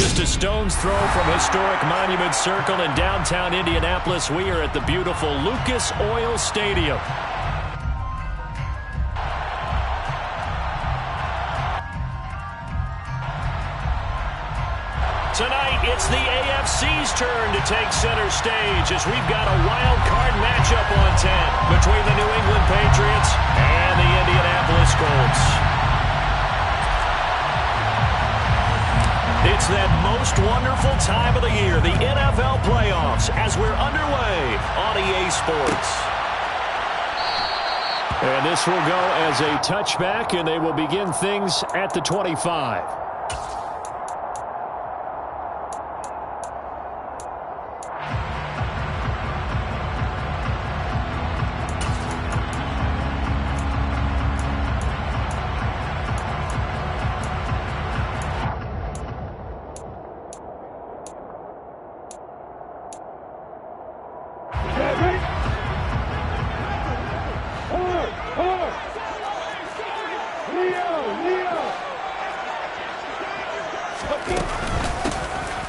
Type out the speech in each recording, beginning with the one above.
Just a stone's throw from historic Monument Circle in downtown Indianapolis. We are at the beautiful Lucas Oil Stadium. Tonight, it's the AFC's turn to take center stage as we've got a wild card matchup on tap between the New England Patriots and the Indianapolis Colts. It's that most wonderful time of the year, the NFL playoffs, as we're underway on EA Sports. And this will go as a touchback, and they will begin things at the 25.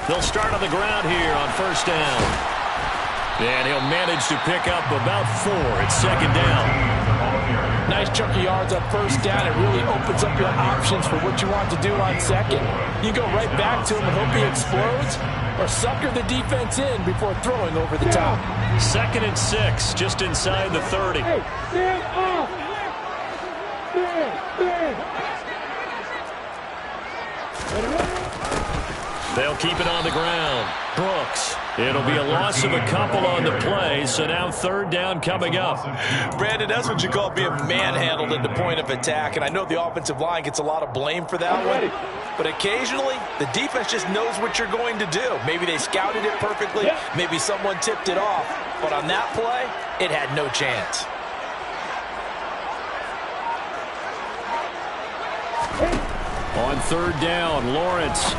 They'll start on the ground here on first down. And he'll manage to pick up about 4 at second down. Nice chunk of yards on first down. It really opens up your options for what you want to do on second. You go right back to him and hope he explodes, or sucker the defense in before throwing over the top. 2nd and 6, just inside the 30. Hey, stand up! Stand. They'll keep it on the ground. Brooks. It'll be a loss of a couple on the play, so now 3rd down coming up. Brandon, that's what you call being manhandled at the point of attack, and I know the offensive line gets a lot of blame for that one, but occasionally the defense just knows what you're going to do. Maybe they scouted it perfectly, maybe someone tipped it off, but on that play, it had no chance. On 3rd down, Lawrence.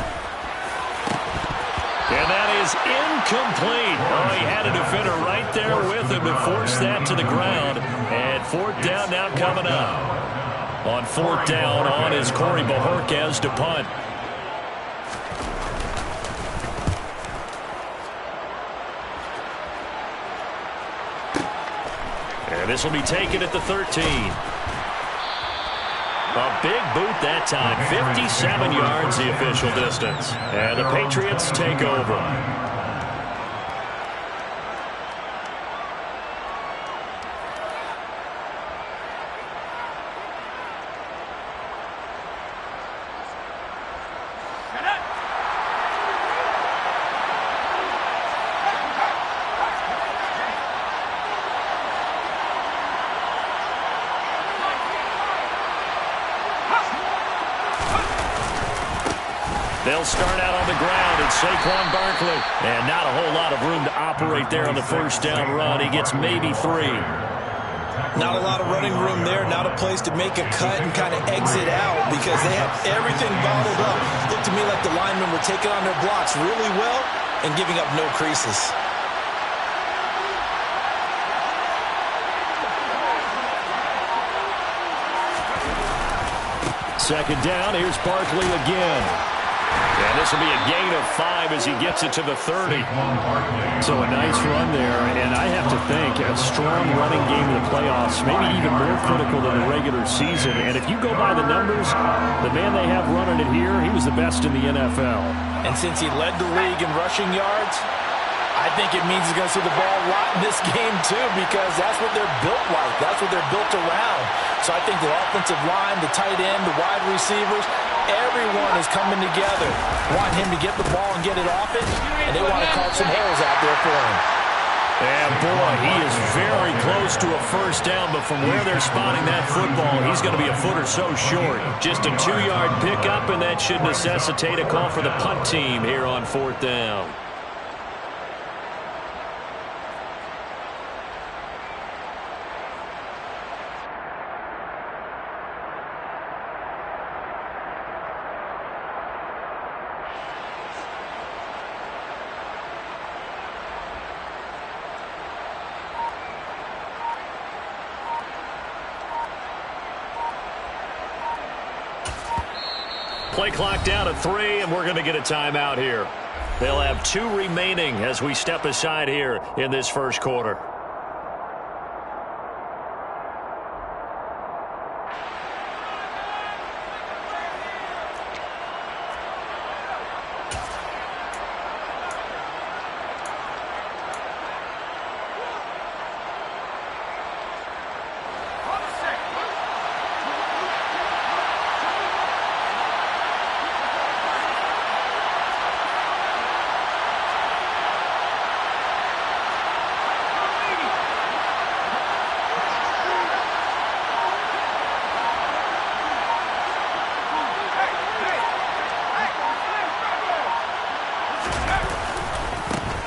And that is incomplete. Oh, he had a defender right there with him to force that to the ground. And 4th down now coming up. On 4th down, on is Corey Bojorquez to punt. And this will be taken at the 13. A big boot that time. 57 yards the official distance. And the Patriots take over. They'll start out on the ground. It's Saquon Barkley. And not a whole lot of room to operate there on the first down run. He gets maybe 3. Not a lot of running room there. Not a place to make a cut and kind of exit out because they have everything bottled up. Looked to me like the linemen were taking on their blocks really well and giving up no creases. Second down. Here's Barkley again. And this will be a gain of 5 as he gets it to the 30. So a nice run there. And I have to think a strong running game in the playoffs, maybe even more critical than the regular season. And if you go by the numbers, the man they have running it here, he was the best in the NFL. And since he led the league in rushing yards, I think it means he's going to see the ball a lot in this game, too, because that's what they're built like. That's what they're built around. So I think the offensive line, the tight end, the wide receivers, everyone is coming together, wanting him to get the ball and get it off it, and they want to carve some holes out there for him. And, boy, he is very close to a first down, but from where they're spotting that football, he's going to be a foot or so short. Just a 2-yard pickup, and that should necessitate a call for the punt team here on 4th down. Play clock down to 3, and we're going to get a timeout here. They'll have 2 remaining as we step aside here in this first quarter.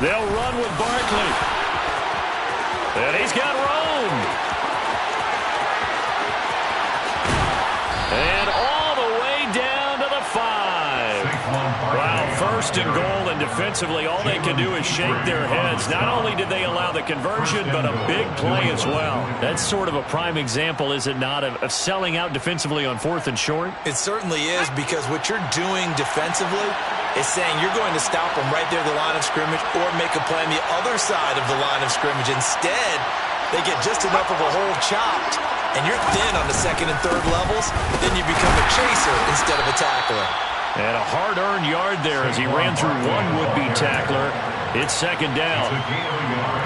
They'll run with Barkley. And he's got room. And all the way down to the 5. Wow, first and goal, and defensively, all they can do is shake their heads. Not only did they allow the conversion, but a big play as well. That's sort of a prime example, is it not, of selling out defensively on 4th and short? It certainly is, because what you're doing defensively is saying you're going to stop them right there at the line of scrimmage or make a play on the other side of the line of scrimmage. Instead, they get just enough of a hole chopped, and you're thin on the 2nd and 3rd levels. Then you become a chaser instead of a tackler. And a hard-earned yard there as he ran through one would-be tackler. It's 2nd down.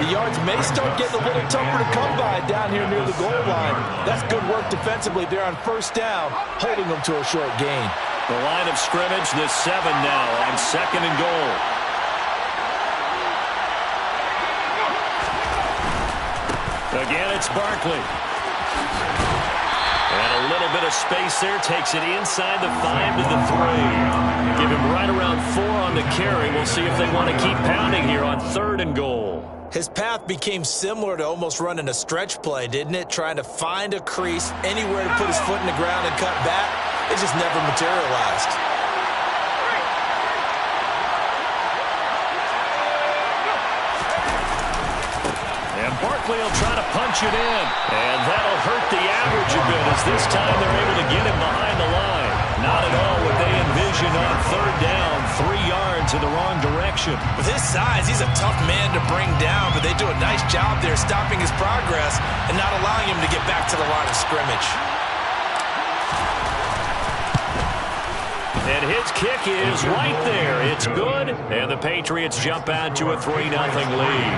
The yards may start getting a little tougher to come by down here near the goal line. That's good work defensively there on 1st down, holding them to a short gain. The line of scrimmage, the 7 now on 2nd and goal. Again, it's Barkley. And a little bit of space there. Takes it inside the 5 to the 3. Give him right around 4 on the carry. We'll see if they want to keep pounding here on 3rd and goal. His path became similar to almost running a stretch play, didn't it? Trying to find a crease, anywhere to put his foot in the ground and cut back. It just never materialized. And Barkley will try to punch it in. And that'll hurt the average a bit, as this time they're able to get him behind the line. Not at all what they envisioned on 3rd down, 3 yards in the wrong direction. With his size, he's a tough man to bring down, but they do a nice job there stopping his progress and not allowing him to get back to the line of scrimmage. And his kick is right there. It's good, and the Patriots jump out to a 3-0 lead.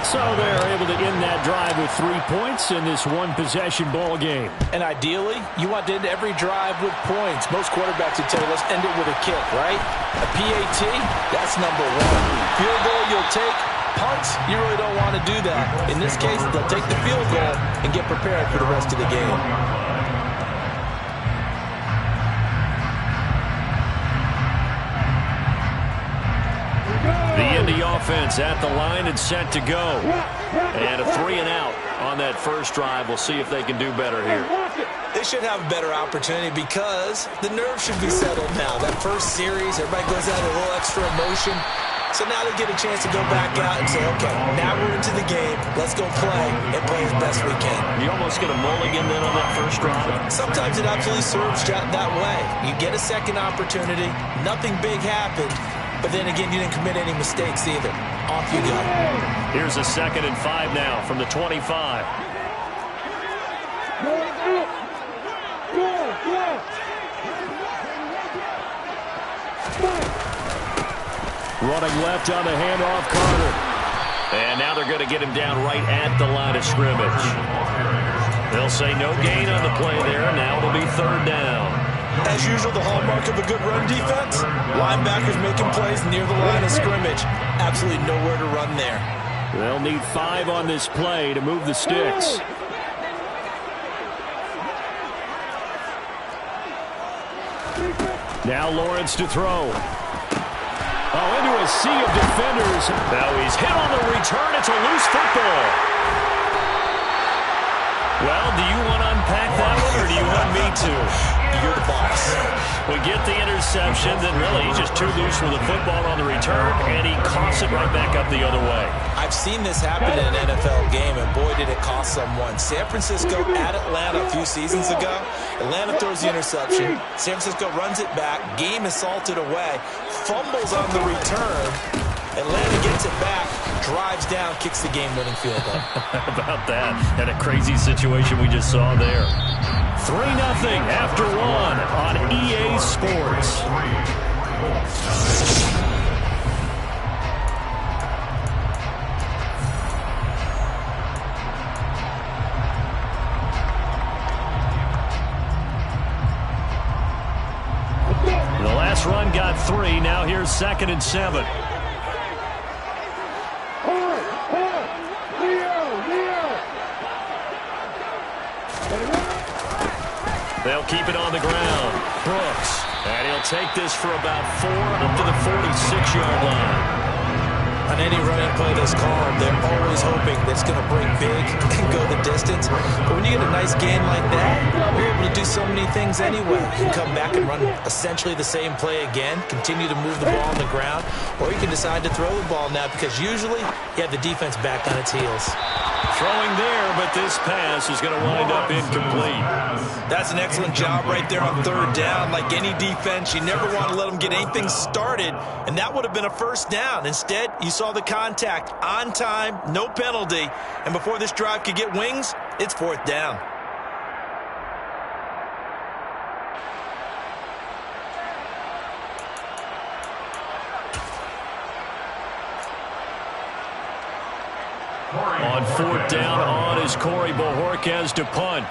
So they're able to end that drive with 3 points in this one-possession ball game. And ideally, you want to end every drive with points. Most quarterbacks would tell you, let's end it with a kick, right? A PAT, that's number 1. Field goal you'll take. Punts, you really don't want to do that. In this case, they'll take the field goal and get prepared for the rest of the game. The Indy offense at the line and set to go. And a 3 and out on that first drive. We'll see if they can do better here. They should have a better opportunity because the nerves should be settled now. That first series, everybody goes out with a little extra emotion. So now they get a chance to go back out and say, okay, now we're into the game. Let's go play and play as best we can. You almost get a mulligan then on that first drive. Sometimes it absolutely serves that way. You get a second opportunity. Nothing big happened. But then again, you didn't commit any mistakes either. Off you go. Here's a 2nd and 5 now from the 25. Running left on the handoff, Carter. And now they're going to get him down right at the line of scrimmage. They'll say no gain on the play there. Now it'll be 3rd down. As usual, the hallmark of a good run defense, linebackers making plays near the line of scrimmage. Absolutely nowhere to run there. They'll need 5 on this play to move the sticks. Now Lawrence to throw. Oh, into a sea of defenders. Now he's hit on the return. It's a loose football. Well, do you want to unpack that one, or do you want me to? you're the boss. We get the interception, then really he's just too loose with the football on the return, and he coughs it right back up the other way. I've seen this happen in an NFL game, and boy, did it cost someone. San Francisco at Atlanta a few seasons ago. Atlanta throws the interception. San Francisco runs it back. Game is salted away. Fumbles on the return. Atlanta gets it back, drives down, kicks the game-winning field goal. How about that? And a crazy situation we just saw there. 3-0 after one on EA Sports. The last run got 3. Now here's 2nd and 7. They'll keep it on the ground. Brooks. And he'll take this for about 4 up to the 46-yard line. On any running play that's called, they're always hoping that it's going to break big and go the distance. But when you get a nice gain like that, you're able to do so many things anyway. You can come back and run essentially the same play again, continue to move the ball on the ground, or you can decide to throw the ball now because usually you have the defense back on its heels. Throwing there, but this pass is going to wind up incomplete. That's an excellent job right there on 3rd down. Like any defense, you never want to let them get anything started, and that would have been a 1st down. Instead, you saw the contact on time, no penalty, and before this drive could get wings, it's 4th down. On 4th down, on is Corey Bojorquez to punt.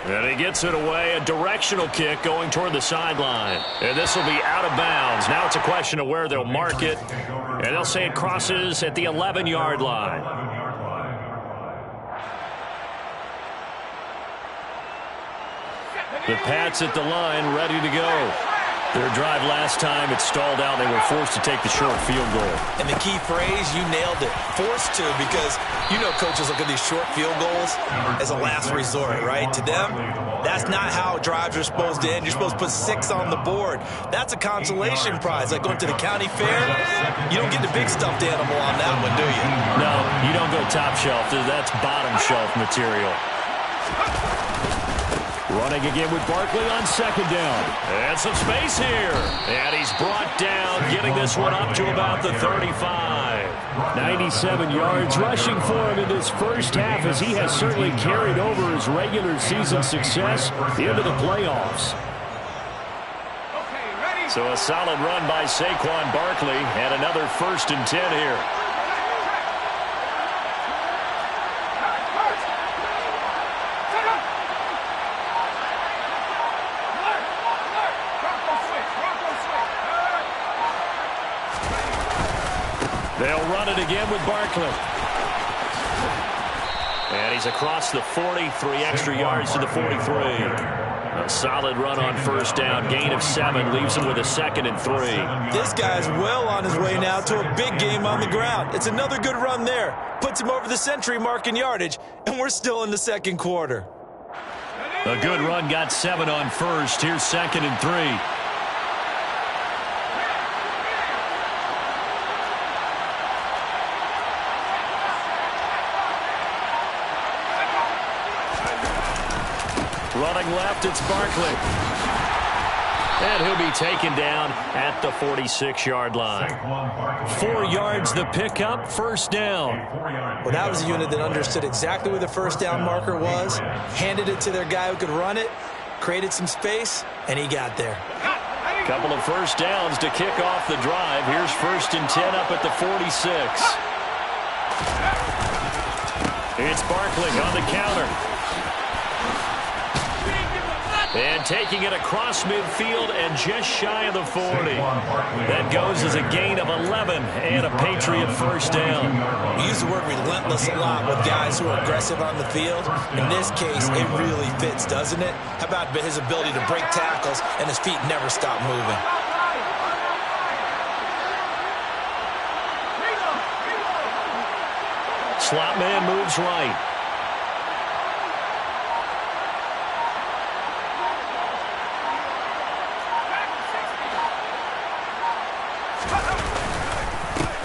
And he gets it away, a directional kick going toward the sideline. And this will be out of bounds. Now it's a question of where they'll mark it. And they'll say it crosses at the 11-yard line. The Pats at the line, ready to go. Their drive last time, it stalled out. They were forced to take the short field goal. And the key phrase, you nailed it. Forced to, because you know coaches look at these short field goals as a last resort, right? To them, that's not how drives are supposed to end. You're supposed to put 6 on the board. That's a consolation prize. Like going to the county fair, you don't get the big stuffed animal on that one, do you? No, you don't go top shelf. That's bottom shelf material. Running again with Barkley on 2nd down. And some space here. And he's brought down, getting this one up to about the 35. 97 yards rushing for him in this first half, as he has certainly carried over his regular season success into the playoffs. So a solid run by Saquon Barkley, and another 1st and 10 here. They'll run it again with Barkley. And he's across the 40, 3 extra yards to the 43. A solid run on 1st down. Gain of 7 leaves him with a 2nd and 3. This guy's well on his way now to a big game on the ground. It's another good run there. Puts him over the century mark in yardage, and we're still in the 2nd quarter. A good run, got 7 on 1st. Here's 2nd and 3. Running left, it's Barkley. And he'll be taken down at the 46-yard line. 4 yards the pickup, 1st down. Well, that was a unit that understood exactly where the 1st down marker was, handed it to their guy who could run it, created some space, and he got there. Couple of 1st downs to kick off the drive. Here's 1st and 10 up at the 46. It's Barkley on the counter. And taking it across midfield and just shy of the 40. That goes as a gain of 11 and a Patriot first down. We use the word relentless a lot with guys who are aggressive on the field. In this case, it really fits, doesn't it? How about his ability to break tackles and his feet never stop moving? Slot man moves right.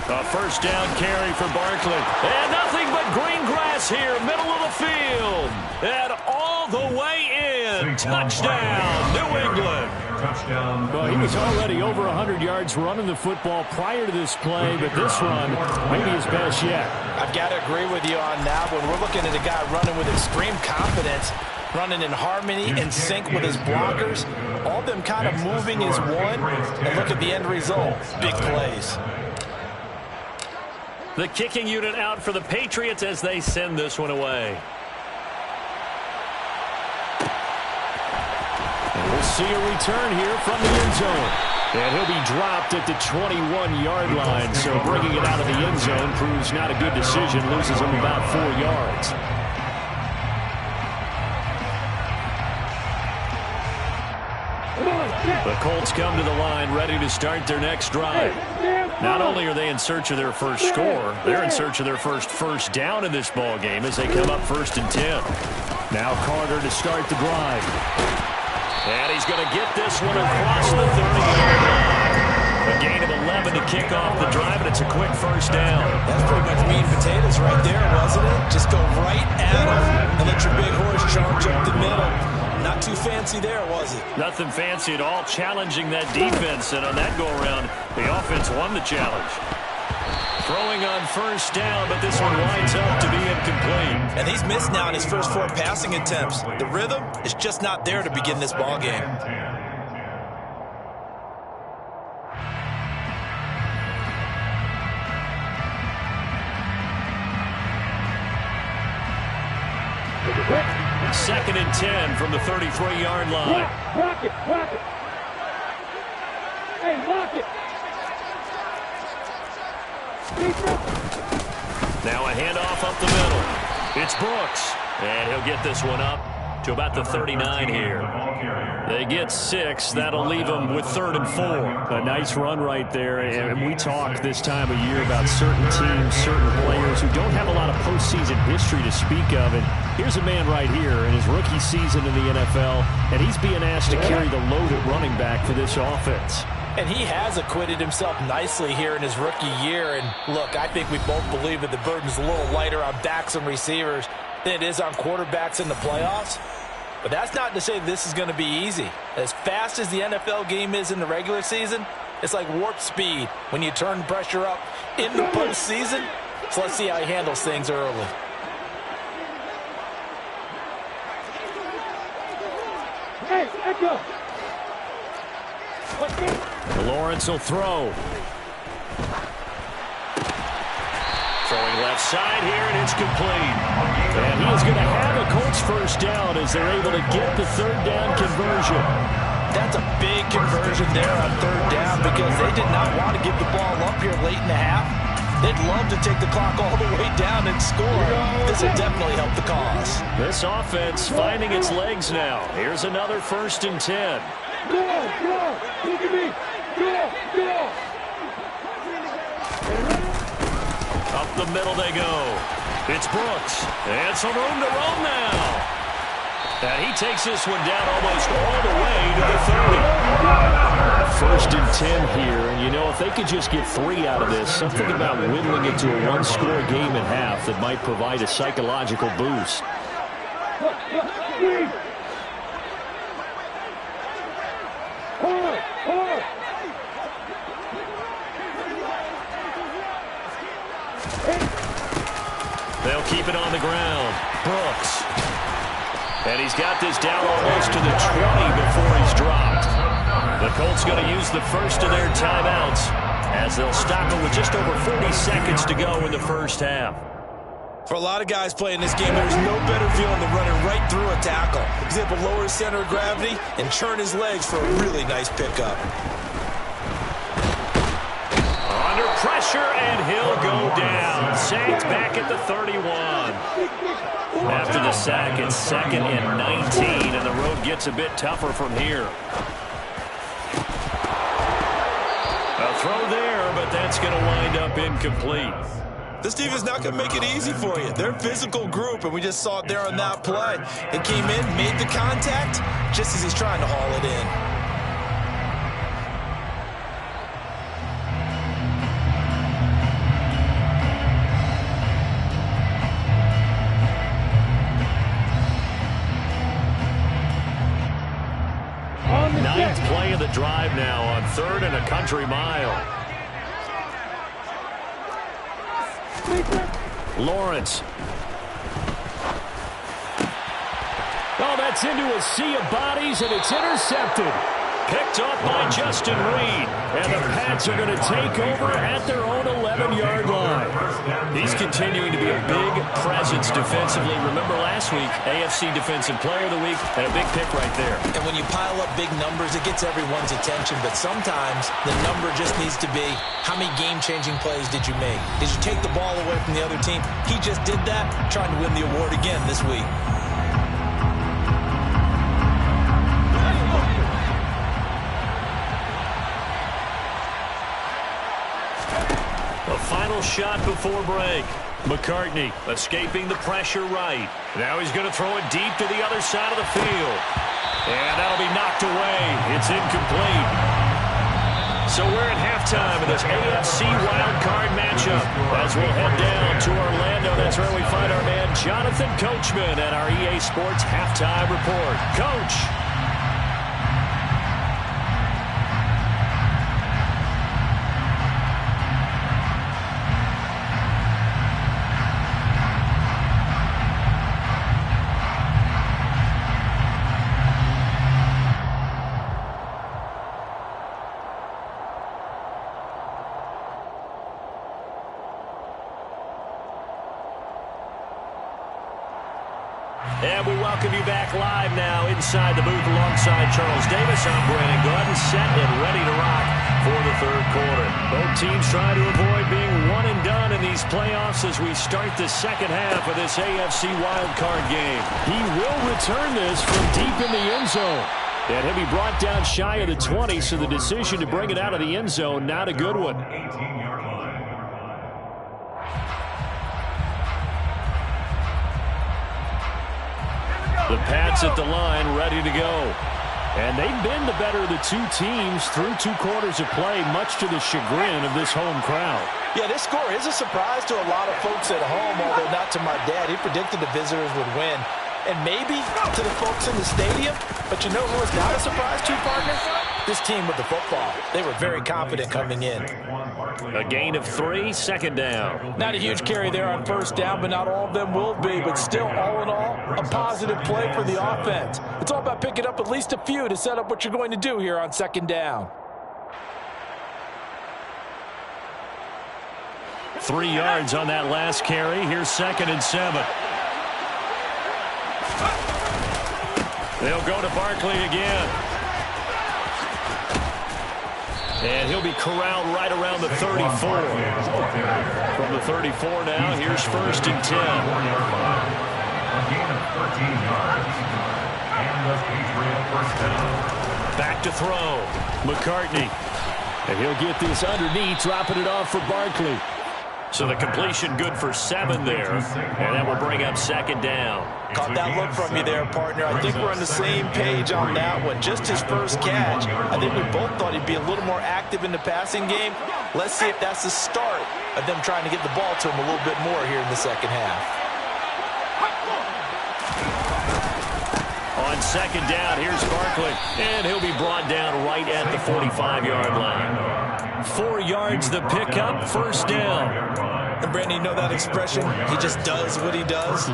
A first down carry for Barkley. And nothing but green grass here, middle of the field. And all the way in. Touchdown, New England. Well, he was already over 100 yards running the football prior to this play, but this run may be his best yet. I've got to agree with you on that. When we're looking at a guy running with extreme confidence, running in harmony and sync with his blockers, all of them kind of moving as one, and look at the end result. Big plays. The kicking unit out for the Patriots as they send this one away. And we'll see a return here from the end zone. And he'll be dropped at the 21-yard line, so bringing it out of the end zone proves not a good decision, loses him about 4 yards. The Colts come to the line ready to start their next drive. Not only are they in search of their first score, they're in search of their first down in this ball game as they come up 1st and 10. Now Carter to start the drive. And he's going to get this one across the 30-yard line. A gain of 11 to kick off the drive, and it's a quick first down. That's pretty much meat and potatoes right there, wasn't it? Just go right at him and let your big horse charge up the middle. Not too fancy there, was it? Nothing fancy at all, challenging that defense. And on that go-around, the offense won the challenge. Throwing on first down, but this one winds up to be incomplete. And he's missed now in his first 4 passing attempts. The rhythm is just not there to begin this ball game. Second and 10 from the 33-yard line. Block it, block it. Hey, block it. Now a handoff up the middle. It's Brooks. And he'll get this one up to about the 39 here. They get 6. That'll leave them with 3rd and 4. A nice run right there. And we talk this time of year about certain teams, certain players who don't have a lot of postseason history to speak of. And here's a man right here in his rookie season in the NFL, and he's being asked to carry the load at running back for this offense. And he has acquitted himself nicely here in his rookie year. And look, I think we both believe that the burden's a little lighter on backs and receivers than it is on quarterbacks in the playoffs. But that's not to say this is going to be easy. As fast as the NFL game is in the regular season, it's like warp speed when you turn pressure up in the postseason. So let's see how he handles things early. Hey, Echo. Lawrence will throw. Throwing left side here, and it's complete. And he is going to have a Colts first down as they're able to get the 3rd down conversion. That's a big conversion there on 3rd down because they did not want to give the ball up here late in the half. They'd love to take the clock all the way down and score. This will definitely help the cause. This offense finding its legs now. Here's another 1st and 10. Go, look at me. Go. Up the middle they go. It's Brooks. And some room to roam now. And he takes this one down almost all the way to the 30. 1st and 10 here, and you know, if they could just get 3 out of this, something about whittling it to a 1-score game at half that might provide a psychological boost. They'll keep it on the ground. Brooks. And he's got this down almost to the 20 before he's dropped. The Colts going to use the first of their timeouts as they'll stop it with just over 40 seconds to go in the first half. For a lot of guys playing this game, there's no better feeling than running right through a tackle. He's able to lower his center of gravity and churn his legs for a really nice pickup. Under pressure, and he'll go down. Sacked back at the 31. After the sack, it's 2nd and 19, and the road gets a bit tougher from here. A throw there, but that's going to wind up incomplete. This team is not going to make it easy for you. They're a physical group, and we just saw it there on that play. It came in, made the contact, just as he's trying to haul it in. Ninth play of the drive now on 3rd and a country mile. Lawrence. Oh, that's into a sea of bodies, and it's intercepted. Picked up by Justin Reed. And the Pats are going to take over at their own 11-yard line. He's continuing to be a big presence defensively. Remember last week, AFC Defensive Player of the Week, and a big pick right there. And when you pile up big numbers, it gets everyone's attention. But sometimes the number just needs to be, how many game-changing plays did you make? Did you take the ball away from the other team? He just did that, trying to win the award again this week. Final shot before break. McCartney escaping the pressure right. Now he's going to throw it deep to the other side of the field. And that'll be knocked away. It's incomplete. So we're at halftime of this AFC wildcard matchup. As we'll head down to Orlando, that's where we find our man Jonathan Coachman at our EA Sports Halftime Report. Coach. And we welcome you back live now inside the booth alongside Charles Davis. I'm Brandon Gordon, set and ready to rock for the 3rd quarter. Both teams trying to avoid being one and done in these playoffs as we start the 2nd half of this AFC wildcard game. He will return this from deep in the end zone. And he'll be brought down shy of the 20, so the decision to bring it out of the end zone, not a good one. The Pats at the line, ready to go. And they've been the better of the two teams through 2 quarters of play, much to the chagrin of this home crowd. Yeah, this score is a surprise to a lot of folks at home, although not to my dad. He predicted the visitors would win. And maybe to the folks in the stadium. But you know who was not a surprise to, partner? This team with the football. They were very confident coming in. A gain of 3, 2nd down. Not a huge carry there on 1st down, but not all of them will be. But still, all in all, a positive play for the offense. It's all about picking up at least a few to set up what you're going to do here on 2nd down. 3 yards on that last carry. Here's 2nd and 7. They'll go to Barkley again. And he'll be corralled right around the 34. From the 34 now, here's 1st and 10. Back to throw. McCartney. And he'll get this underneath, dropping it off for Barkley. So the completion good for 7 there. And that will bring up 2nd down. Caught that look from you there, partner. I think we're on the same page on that one. Just his first catch. I think we both thought he'd be a little more active in the passing game. Let's see if that's the start of them trying to get the ball to him a little bit more here in the 2nd half. On 2nd down, here's Barkley. And he'll be brought down right at the 45-yard line. 4 yards the pickup, 1st down. And Brandon, you know that expression? He just does what he does.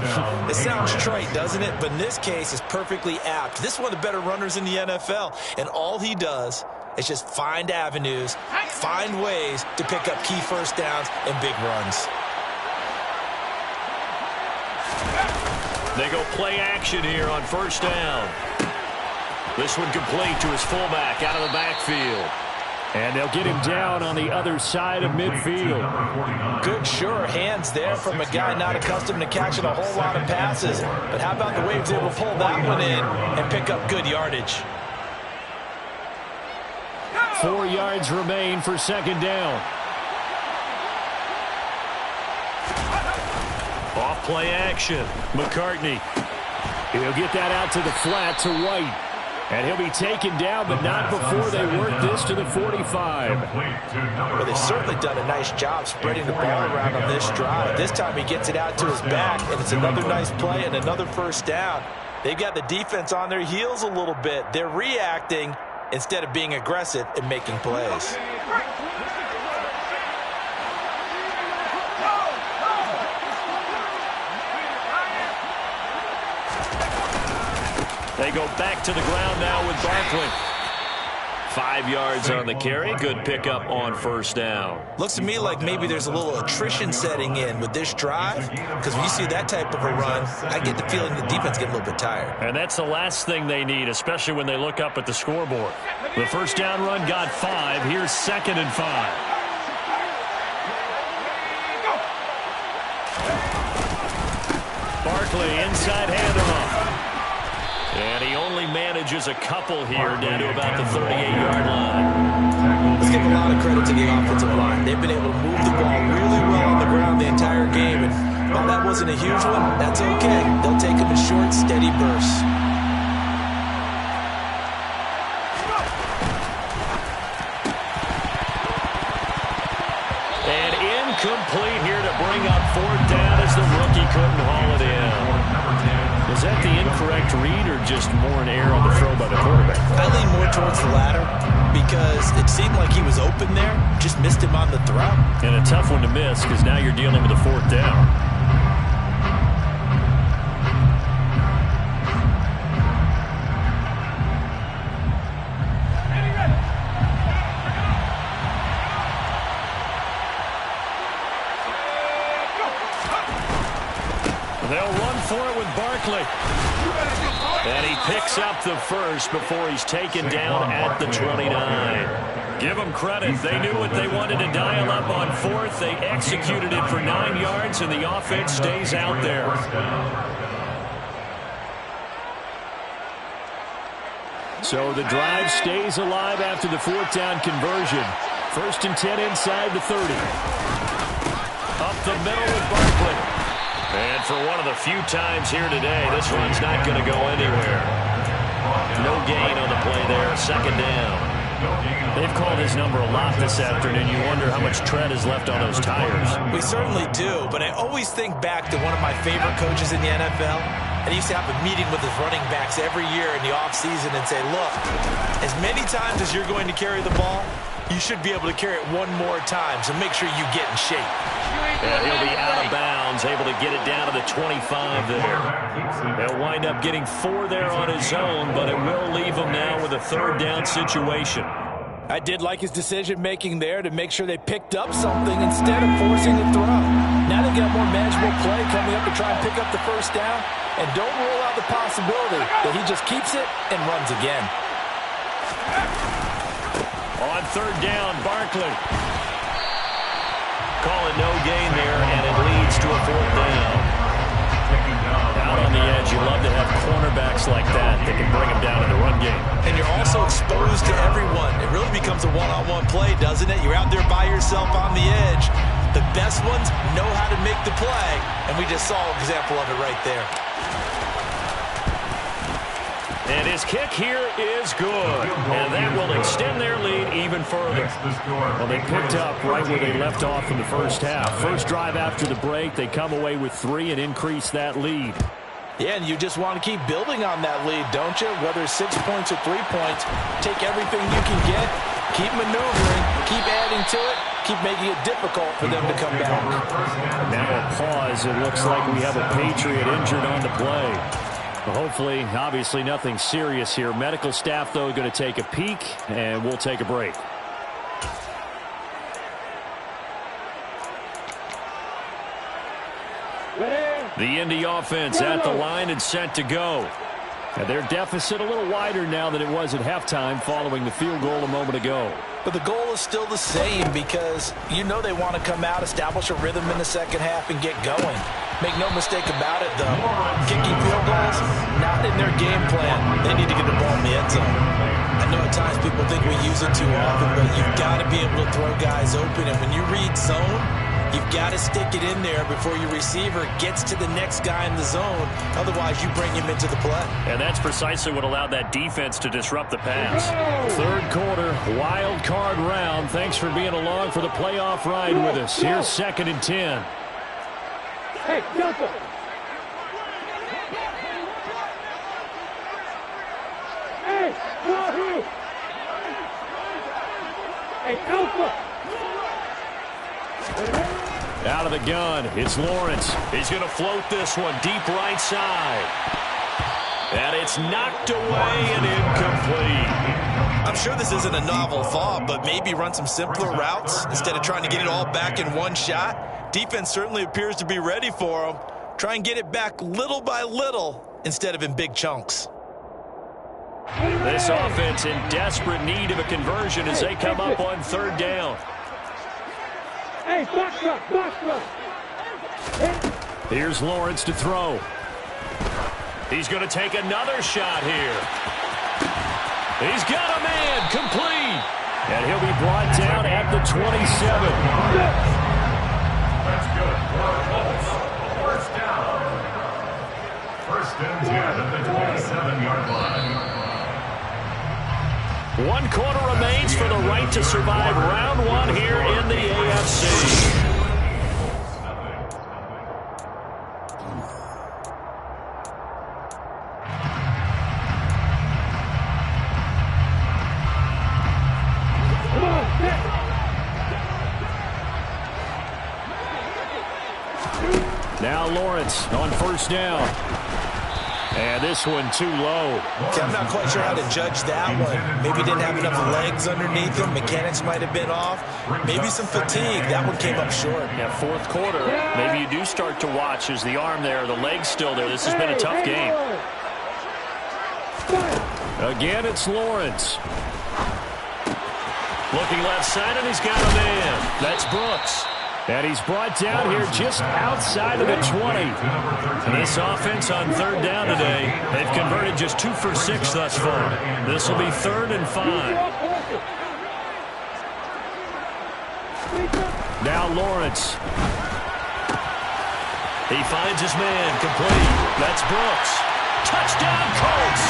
It sounds trite, doesn't it? But in this case, it's perfectly apt. This is one of the better runners in the NFL. And all he does is just find avenues, find ways to pick up key 1st downs and big runs. They go play action here on first down. This one complete to his fullback out of the backfield. And they'll get him down on the other side of midfield. Good, sure hands there from a guy not accustomed to catching a whole lot of passes. But how about the way he was able to pull that one in and pick up good yardage? 4 yards remain for second down. Off play action. McCartney. He'll get that out to the flat to White. And he'll be taken down, but not before they work this to the 45. Well, they've certainly done a nice job spreading the ball around on this drive. This time he gets it out to his back, and it's another nice play and another first down. They've got the defense on their heels a little bit. They're reacting instead of being aggressive and making plays. They go back to the ground now with Barkley. 5 yards on the carry. Good pickup on first down. Looks to me like maybe there's a little attrition setting in with this drive, because when you see that type of a run, I get the feeling the defense gets a little bit tired. And that's the last thing they need, especially when they look up at the scoreboard. The first down run got 5. Here's 2nd and 5. Barkley inside handoff. And he only manages a couple here down to about the 38-yard line. Let's give a lot of credit to the offensive line. They've been able to move the ball really well on the ground the entire game. And while that wasn't a huge one, that's okay. They'll take them in short, steady bursts. And incomplete here to bring up 4th down as the rookie couldn't haul it in. Was that the incorrect read or just more an error on the throw by the quarterback? I lean more towards the latter because it seemed like he was open there, just missed him on the throw. And a tough one to miss because now you're dealing with a 4th down. They'll run for it with Barkley. And he picks up the first before he's taken down at the 29. Give them credit. They knew what they wanted to dial up on 4th. They executed it for 9 yards, and the offense stays out there. So the drive stays alive after the 4th down conversion. 1st and 10 inside the 30. Up the middle with Barkley. And for one of the few times here today, this run's not going to go anywhere. No gain on the play there. 2nd down. They've called his number a lot this afternoon. You wonder how much tread is left on those tires. We certainly do, but I always think back to one of my favorite coaches in the NFL. And he used to have a meeting with his running backs every year in the offseason and say, look, as many times as you're going to carry the ball, you should be able to carry it one more time, so make sure you get in shape. And he'll be out of bounds, able to get it down to the 25 there. They'll wind up getting 4 there on his own, but it will leave him now with a 3rd down situation. I did like his decision-making there to make sure they picked up something instead of forcing a throw. Now they got more manageable play coming up to try and pick up the first down, and don't rule out the possibility that he just keeps it and runs again. On 3rd down, Barkley. Call it no gain there, and it leads to a 4th down. Out on the edge, you love to have cornerbacks like that can bring them down in the run game. And you're also exposed to everyone. It really becomes a one-on-one play, doesn't it? You're out there by yourself on the edge. The best ones know how to make the play, and we just saw an example of it right there. And his kick here is good. And that will extend their lead even further. Well, they picked up right where they left off in the first half. First drive after the break, they come away with 3 and increase that lead. Yeah, and you just want to keep building on that lead, don't you? Whether it's 6 points or 3 points, take everything you can get, keep maneuvering, keep adding to it, keep making it difficult for them to come back. Now a pause. It looks like we have a Patriot injured on the play. Hopefully, obviously nothing serious here. Medical staff, though, going to take a peek, and we'll take a break. The Indy offense at the line and set to go. And their deficit a little wider now than it was at halftime following the field goal a moment ago. But the goal is still the same because you know they want to come out, establish a rhythm in the second half, and get going. Make no mistake about it, though. Kicking field goals, not in their game plan. They need to get the ball in the end zone. I know at times people think we use it too often, but you've got to be able to throw guys open. And when you read zone, you've got to stick it in there before your receiver gets to the next guy in the zone. Otherwise, you bring him into the play. And that's precisely what allowed that defense to disrupt the pass. Third quarter, wild card round. Thanks for being along for the playoff ride with us. Here's 2nd and 10. Hey, Delta. Hey, Wahoo. Hey, Alpha. Out of the gun, it's Lawrence. He's going to float this one deep right side. And it's knocked away and incomplete. I'm sure this isn't a novel thought, but maybe run some simpler routes instead of trying to get it all back in one shot. Defense certainly appears to be ready for him. Try and get it back little by little instead of in big chunks. This offense in desperate need of a conversion as they come up on 3rd down. Hey, box up. Here's Lawrence to throw. He's going to take another shot here. He's got a man complete. And he'll be brought down at the 27. That's good for the Colts. First down. 1st and 10 at the 27-yard line. 1 quarter remains for the right to survive round 1 here in the AFC. Now Lawrence on 1st down. And this one too low. Okay, I'm not quite sure how to judge that one. Maybe didn't have enough legs underneath him. Mechanics might have been off. Maybe some fatigue. That one came up short. Yeah, 4th quarter. Maybe you do start to watch as the arm there, the leg's still there. This has been a tough game. Again, it's Lawrence. Looking left side, and he's got a man. That's Brooks. And he's brought down here just outside of the 20. And this offense on 3rd down today, they've converted just 2 for 6 thus far. This will be 3rd and 5. Now Lawrence. He finds his man complete. That's Brooks. Touchdown Colts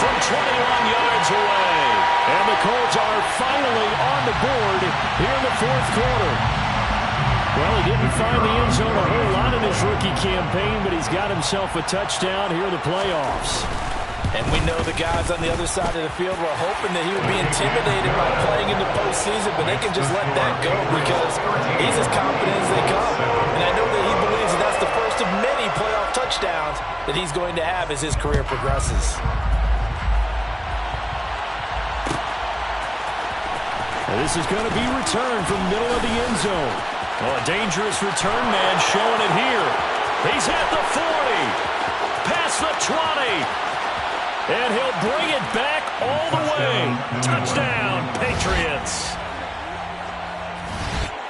from 21 yards away. And the Colts are finally on the board here in the 4th quarter. Well, he didn't find the end zone a whole lot in his rookie campaign, but he's got himself a touchdown here in the playoffs. And we know the guys on the other side of the field were hoping that he would be intimidated by playing in the postseason, but they can just let that go because he's as confident as they come. And I know that he believes that that's the first of many playoff touchdowns that he's going to have as his career progresses. And this is going to be returned from middle of the end zone. Oh, a dangerous return man showing it here. He's at the 40, past the 20, and he'll bring it back all the way. Touchdown, Patriots.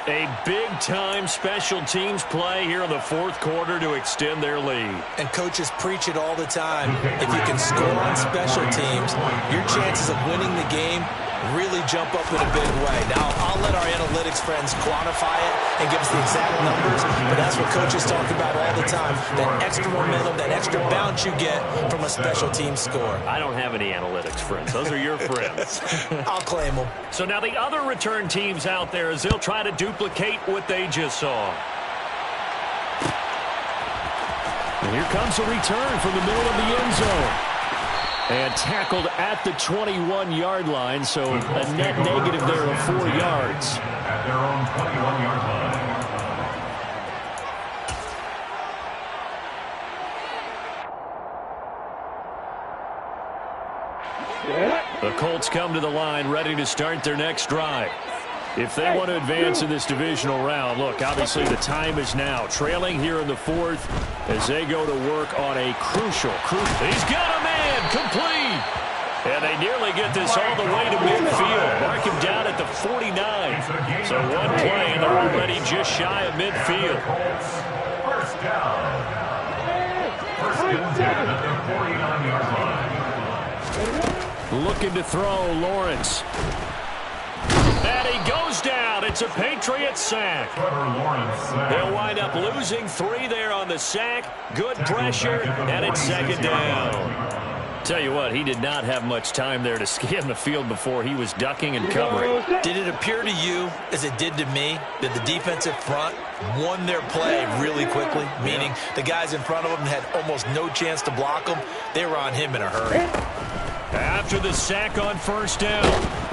A big-time special teams play here in the 4th quarter to extend their lead. And coaches preach it all the time. If you can score on special teams, your chances of winning the game really jump up in a big way. Now, I'll let our analytics friends quantify it and give us the exact numbers, but that's what coaches talk about all the time. That extra momentum, that extra bounce you get from a special team score. I don't have any analytics friends. Those are your friends. I'll claim them. So now the other return teams out there as they'll try to duplicate what they just saw. And here comes a return from the middle of the end zone. And tackled at the 21-yard line, so a net negative there of 4 yards. At their own 21-yard line. The Colts come to the line ready to start their next drive. If they want to advance in this divisional round, look, obviously the time is now. Trailing here in the fourth as they go to work on a crucial. He's got a man complete. And they nearly get this all the way to midfield. Mark him down at the 49. So one play, and they're already just shy of midfield. First down. First and 10 at the 49-yard line. Looking to throw, Lawrence. And he goes down. It's a Patriots sack. They'll wind up losing 3 there on the sack. Good pressure, and it's second down. Tell you what, he did not have much time there to scan the field before he was ducking and covering. Did it appear to you, as it did to me, that the defensive front won their play really quickly? Meaning the guys in front of them had almost no chance to block them. They were on him in a hurry. After the sack on first down,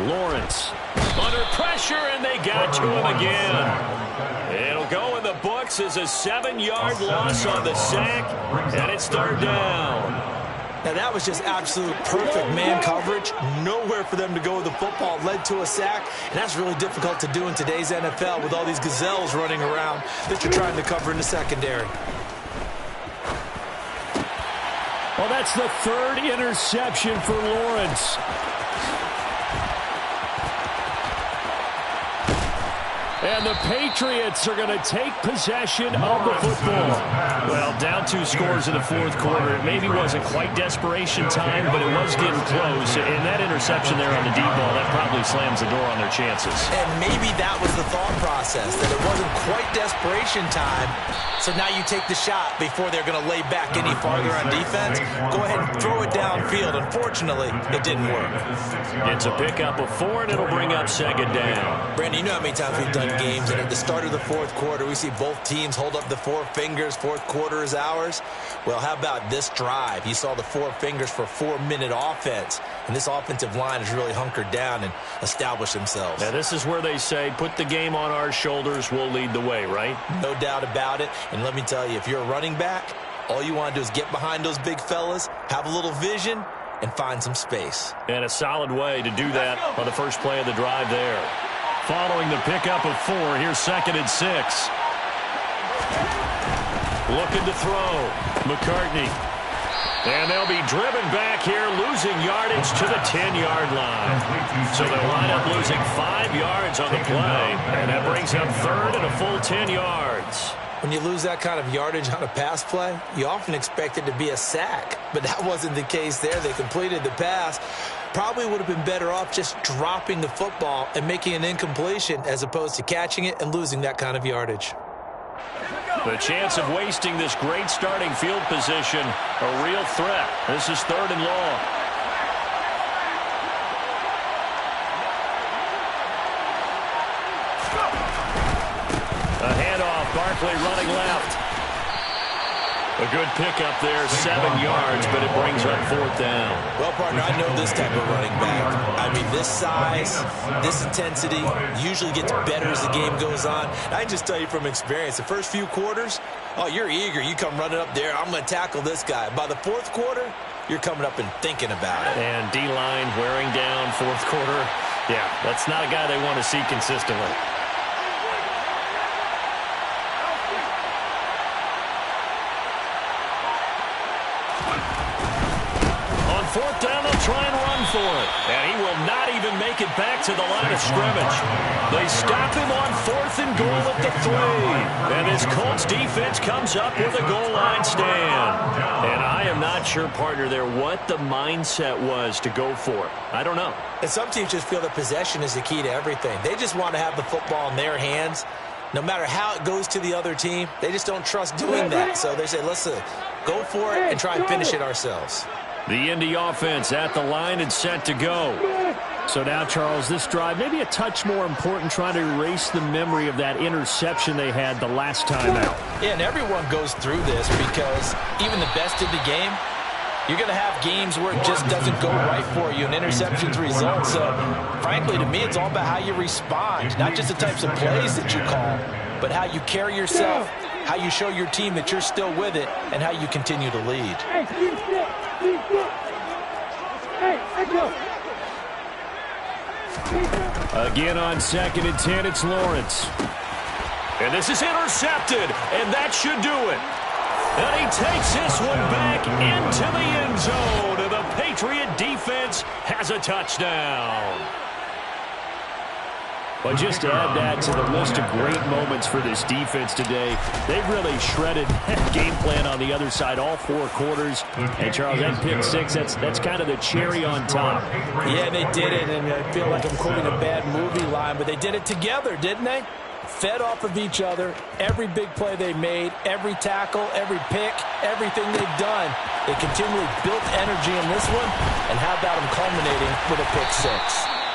Lawrence under pressure, and they got to him again. It'll go in the books as a 7-yard loss on the sack, and it's third down. Now, that was just absolute perfect man coverage. Nowhere for them to go with the football. Led to a sack, and that's really difficult to do in today's NFL with all these gazelles running around that you're trying to cover in the secondary. Well, that's the 3rd interception for Lawrence. And the Patriots are going to take possession of the football. Well, down 2 scores in the fourth quarter. It maybe wasn't quite desperation time, but it was getting close. And that interception there on the deep ball, that probably slams the door on their chances. And maybe that was the thought process, that it wasn't quite desperation time. So now you take the shot before they're going to lay back any farther on defense. Go ahead and throw it downfield. Unfortunately, it didn't work. It's a pickup of 4, and it'll bring up second down. Brandon, you know how many times we've done games, and at the start of the fourth quarter, we see both teams hold up the 4 fingers. Fourth quarter is ours. Well, how about this drive? You saw the 4 fingers for 4-minute offense, and this offensive line has really hunkered down and established themselves. Now, this is where they say, put the game on our shoulders, we'll lead the way, right? No doubt about it. And let me tell you, if you're a running back, all you want to do is get behind those big fellas, have a little vision, and find some space. And a solid way to do that on the first play of the drive there. Following the pickup of 4, here's 2nd and 6. Looking to throw. McCartney. And they'll be driven back here, losing yardage to the 10-yard line. So they'll wind up losing 5 yards on the play. And that brings up 3rd and a full 10 yards. When you lose that kind of yardage on a pass play, you often expect it to be a sack. But that wasn't the case there. They completed the pass. Probably would have been better off just dropping the football and making an incompletion as opposed to catching it and losing that kind of yardage. The chance of wasting this great starting field position, a real threat. This is 3rd and long. A handoff, Barkley running left. A good pickup there, 7 yards, but it brings up 4th down. Well, partner, I know this type of running back. I mean, this size, this intensity usually gets better as the game goes on. I can just tell you from experience, the first few quarters, oh, you're eager. You come running up there, I'm going to tackle this guy. By the fourth quarter, you're coming up and thinking about it. And D-line wearing down fourth quarter. Yeah, that's not a guy they want to see consistently. Fourth down, they'll try and run for it. And he will not even make it back to the line of scrimmage. They stop him on 4th and goal at the 3. And this Colts defense comes up with a goal line stand. And I am not sure, partner, there what the mindset was to go for it. I don't know. And some teams just feel that possession is the key to everything. They just want to have the football in their hands. No matter how it goes to the other team, they just don't trust doing that. So they say, let's go for it and try and finish it ourselves. The Indy offense at the line and set to go. So now, Charles, this drive maybe a touch more important, trying to erase the memory of that interception they had the last time out. Yeah, and everyone goes through this because even the best of the game, you're going to have games where it just doesn't go right for you, and interceptions result. So, frankly, to me, it's all about how you respond, not just the types of plays that you call, but how you carry yourself, how you show your team that you're still with it, and how you continue to lead. Hey, let's go. A Again on 2nd and 10, it's Lawrence. And this is intercepted, and that should do it. And he takes this one back into the end zone, and the Patriot defense has a touchdown. But just to add that to the list of great moments for this defense today, they've really shredded that game plan on the other side all 4 quarters. And, Charles, that pick 6, that's kind of the cherry on top. Yeah, they did it, and I feel like I'm quoting a bad movie line, but they did it together, didn't they? Fed off of each other, every big play they made, every tackle, every pick, everything they've done. They continually built energy in this one, and how about them culminating with a pick 6?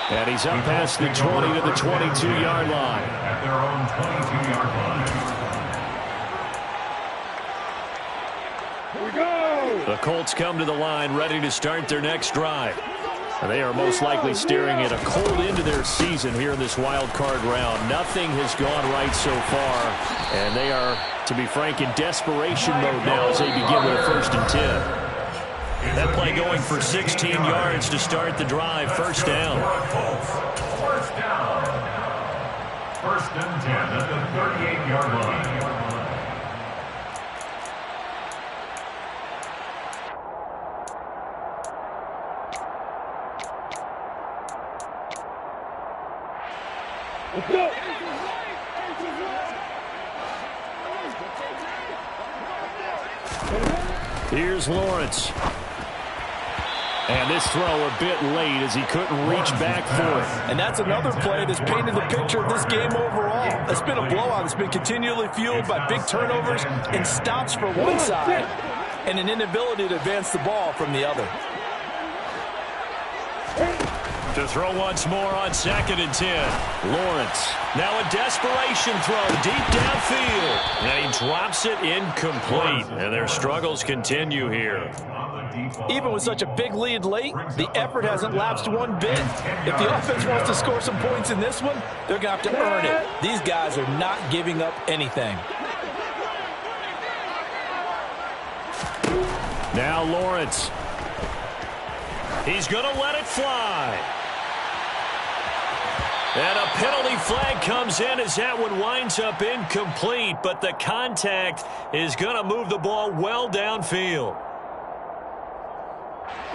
And he's up past the 20 to the 22-yard line. At their own 22-yard line. Here we go! The Colts come to the line ready to start their next drive. And they are most likely staring at a cold end to their season here in this wild card round. Nothing has gone right so far. And they are, to be frank, in desperation mode now as they begin with a 1st and 10. That play going for 16 yards to start the drive. First down. First down. 1st and 10 at the 38-yard line. Let's go! Here's Lawrence. And this throw a bit late as he couldn't reach back for it. And that's another play that's painted the picture of this game overall. It's been a blowout. It's been continually fueled by big turnovers and stops for one side and an inability to advance the ball from the other. To throw once more on 2nd and 10. Lawrence. Now a desperation throw deep downfield. And he drops it incomplete. And their struggles continue here. Even with such a big lead late, the effort hasn't lapsed one bit. If the offense wants to score some points in this one, they're going to have to earn it. These guys are not giving up anything. Now Lawrence. He's going to let it fly. And a penalty flag comes in as that one winds up incomplete, but the contact is going to move the ball well downfield.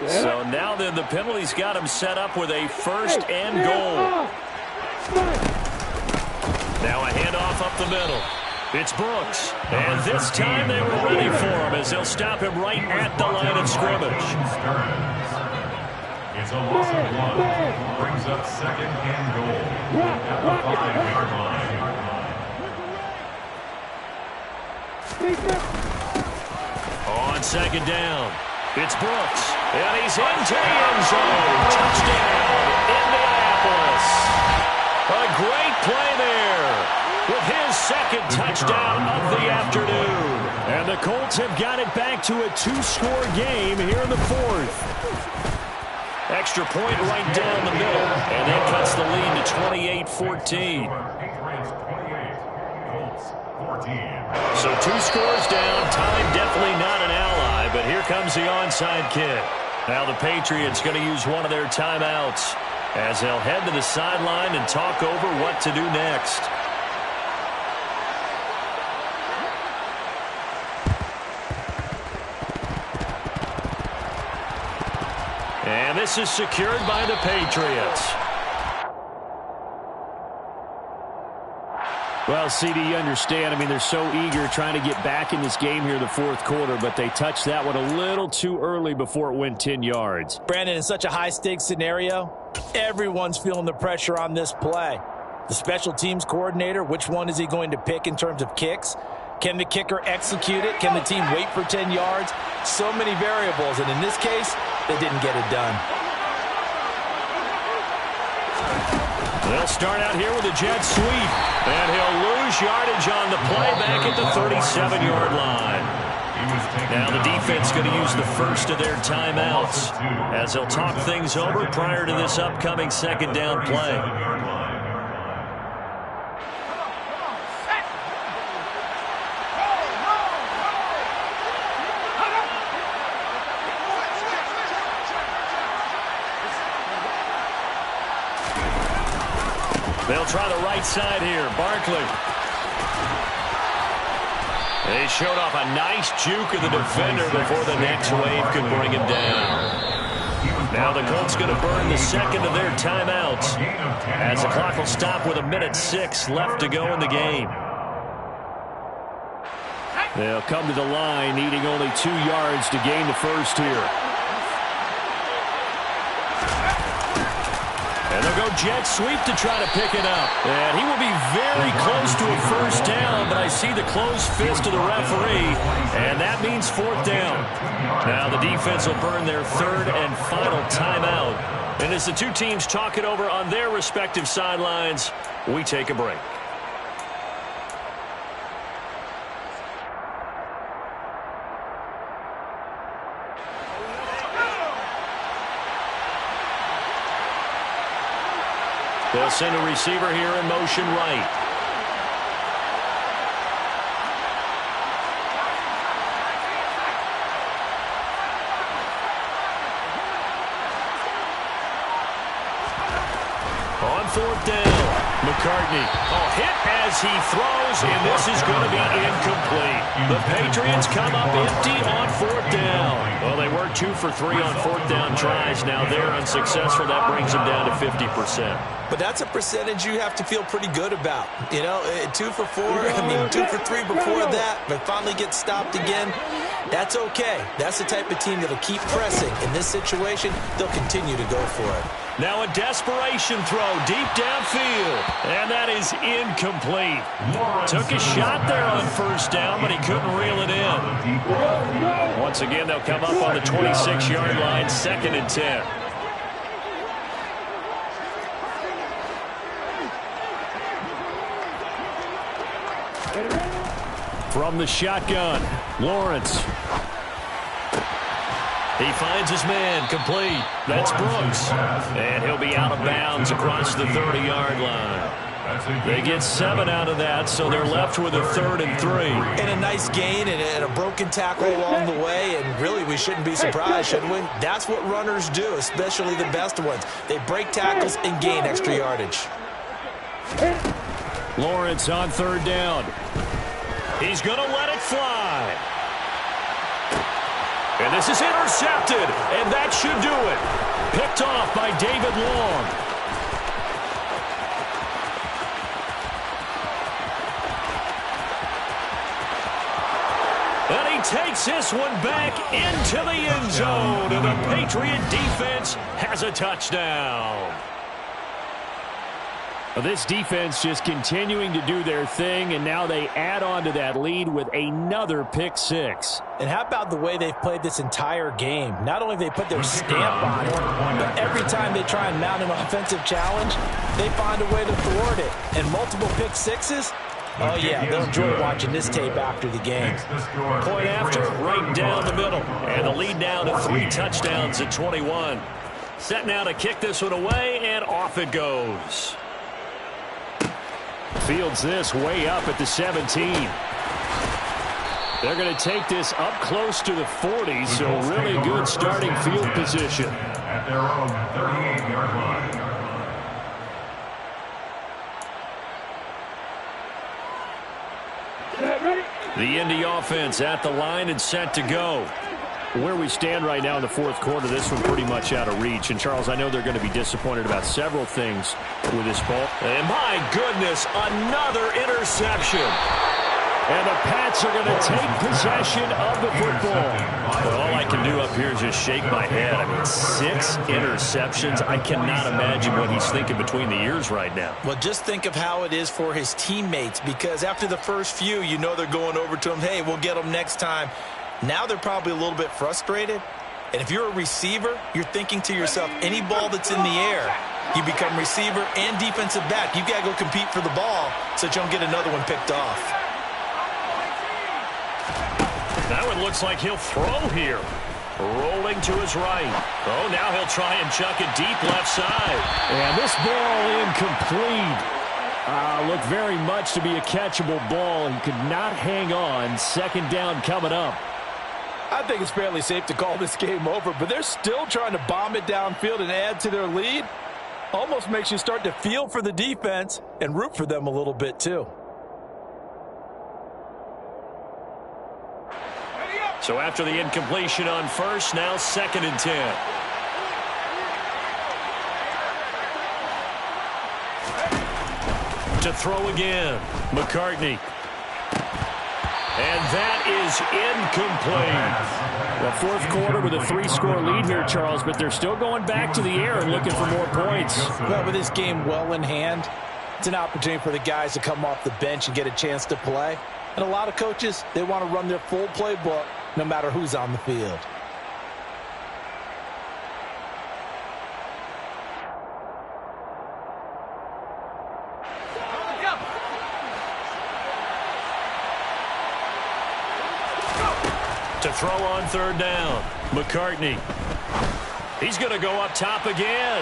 So now then the penalty's got him set up with a 1st and goal. Now a handoff up the middle. It's Brooks. And this time they were ready for him as they'll stop him right at the line of scrimmage. It's a loss of 1. Brings up 2nd and goal at the 5-yard line. On 2nd down, it's Brooks. And he's into the end zone. Touchdown, Indianapolis. A great play there with his 2nd touchdown of the afternoon. And the Colts have got it back to a 2-score game here in the 4th. Extra point right down the middle, and that cuts the lead to 28-14. So 2 scores down, time definitely not an ally, but here comes the onside kick. Now the Patriots going to use one of their timeouts as they'll head to the sideline and talk over what to do next. And this is secured by the Patriots. Well, CD, you understand. I mean, they're so eager trying to get back in this game here in the 4th quarter, but they touched that one a little too early before it went 10 yards. Brandon, in such a high-stakes scenario, everyone's feeling the pressure on this play. The special teams coordinator, which one is he going to pick in terms of kicks? Can the kicker execute it? Can the team wait for 10 yards? So many variables, and in this case, they didn't get it done. They'll start out here with a jet sweep, and he'll lose yardage on the play back at the 37-yard line. Now the defense going to use the first of their timeouts as they'll talk things over prior to this upcoming 2nd down play. They'll try the right side here. Barkley. They showed off a nice juke of the defender before the next wave could bring him down. Now the Colts going to burn the second of their timeouts as the clock will stop with 1:06 left to go in the game. They'll come to the line needing only 2 yards to gain the first here. And they'll go jet sweep to try to pick it up. And he will be very close to a first down, but I see the closed fist of the referee, and that means 4th down. Now the defense will burn their 3rd and final timeout. And as the two teams talk it over on their respective sidelines, we take a break. They'll send a receiver here in motion right. On 4th down, McCartney. Hit as he throws, and this is going to be incomplete. The Patriots come up empty on 4th down. Well, they were 2 for 3 on 4th down tries. Now they're unsuccessful. That brings them down to 50%. But that's a percentage you have to feel pretty good about. You know, 2 for 4, 2 for 3 before that, but finally get stopped again. That's okay. That's the type of team that'll keep pressing. In this situation, they'll continue to go for it. Now a desperation throw deep downfield, and that is incomplete. Took a shot there on 1st down, but he couldn't reel it in. Once again, they'll come up on the 26-yard line, 2nd and 10. From the shotgun, Lawrence. He finds his man, complete. That's Brooks. And he'll be out of bounds across the 30-yard line. They get 7 out of that, so they're left with a 3rd and 3. And a nice gain and a broken tackle along the way, and really we shouldn't be surprised, should we? That's what runners do, especially the best ones. They break tackles and gain extra yardage. Lawrence on 3rd down. He's going to let it fly. And this is intercepted, and that should do it. Picked off by David Long. And he takes this one back into the end zone, and the Patriot defense has a touchdown. This defense just continuing to do their thing, and now they add on to that lead with another pick 6. And how about the way they've played this entire game? Not only have they put their stamp on it, but every time they try and mount an offensive challenge, they find a way to thwart it. And multiple pick 6s? Oh, yeah, they'll enjoy watching this tape after the game. Point after, right down the middle. And the lead now to 3 touchdowns at 21. Set now to kick this one away, and off it goes. Fields this way up at the 17. They're going to take this up close to the 40, so really good starting field position. At their own 38-yard line. The Indy offense at the line and set to go. Where we stand right now in the 4th quarter, this one pretty much out of reach. And, Charles, I know they're going to be disappointed about several things with this ball. And, my goodness, another interception. And the Pats are going to take possession of the football. Well, all I can do up here is just shake my head. I mean, 6 interceptions. I cannot imagine what he's thinking between the ears right now. Well, just think of how it is for his teammates, because after the first few, you know they're going over to him, hey, we'll get them next time. Now they're probably a little bit frustrated. And if you're a receiver, you're thinking to yourself, any ball that's in the air, you become receiver and defensive back. You've got to go compete for the ball so that you don't get another one picked off. That one looks like he'll throw here. Rolling to his right. Oh, now he'll try and chuck it deep left side. And this ball incomplete. Looked very much to be a catchable ball and could not hang on. 2nd down coming up. I think it's fairly safe to call this game over, but they're still trying to bomb it downfield and add to their lead. Almost makes you start to feel for the defense and root for them a little bit too. So after the incompletion on first, now 2nd and 10. To throw again, McCartney. And that is incomplete. Well, fourth quarter with a 3-score lead here, Charles, but they're still going back to the air and looking for more points. Well, with this game well in hand, it's an opportunity for the guys to come off the bench and get a chance to play. And a lot of coaches, they want to run their full playbook no matter who's on the field. To throw on 3rd down, McCartney. He's going to go up top again.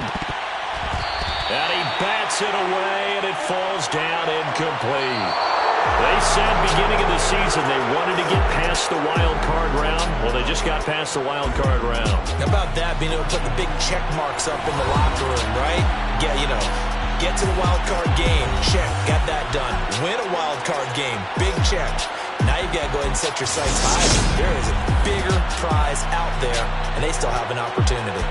And he bats it away, and it falls down incomplete. They said beginning of the season they wanted to get past the wild card round. Well, they just got past the wild card round. How about that, being able to put the big check marks up in the locker room, right? Yeah, you know, get to the wild card game, check, got that done. Win a wild card game, big check. Now you've got to go ahead and set your sights high. There is a bigger prize out there, and they still have an opportunity.